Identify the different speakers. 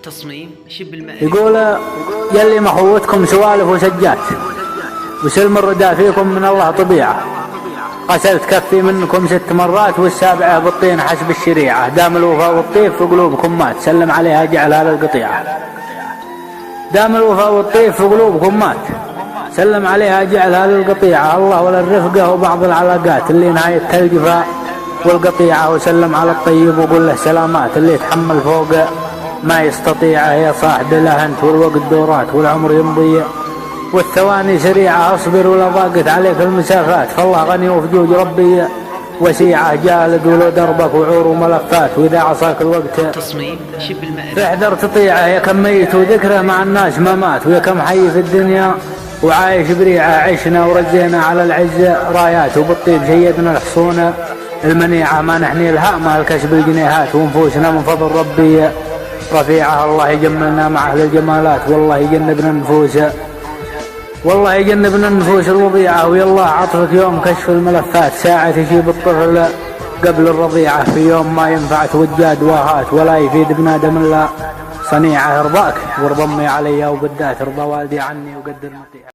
Speaker 1: تصميم شبه المأرب.
Speaker 2: يقول يلي مخوتكم سوالف وسجات وسلم الرداء فيكم من الله طبيعة، غسلت كفي منكم 6 مرات والسابعة بالطين حسب الشريعة، دام الوفاء والطيف في قلوبكم مات، سلم عليها جعل هذا القطيعة. دام الوفاء والطيف في قلوبكم مات، سلم عليها جعل هذه القطيعة. الله ولا الرفقة وبعض العلاقات اللي نهاية الجفاء والقطيعة، وسلم على الطيب وقول له سلامات اللي يتحمل فوق ما يستطيع. يا صاحب له انت والوقت دورات والعمر يمضي والثواني سريعة، اصبر ولا ضاقت عليك المسافات، فالله غني وفجوج ربي وسيعة، جالد ولو دربك وعور وملفات، واذا عصاك الوقت
Speaker 1: تصميم شبه المأرب.
Speaker 2: فاحذر تطيعه، يا كم ميت وذكره مع الناس ما مات، ويا كم حي في الدنيا وعايش بريعة، عشنا ورزينا على العزة رايات، وبالطيب شيدنا الحصون المنيعة، ما نحني لها ما الكسب الجنيهات، ونفوسنا من فضل ربي رفيعة. الله يجملنا مع أهل الجمالات، والله يجنبنا النفوس، والله يجنبنا النفوس الوضيعة، ويالله عطفك يوم كشف الملفات، ساعة تشيب الطفل قبل الرضيعة، في يوم ما ينفع توجاد واهات، ولا يفيد بنادم الا صنيعة. ارضاك وارض امي علي وبدات، ارضى والدي عني وقدر مطيعة.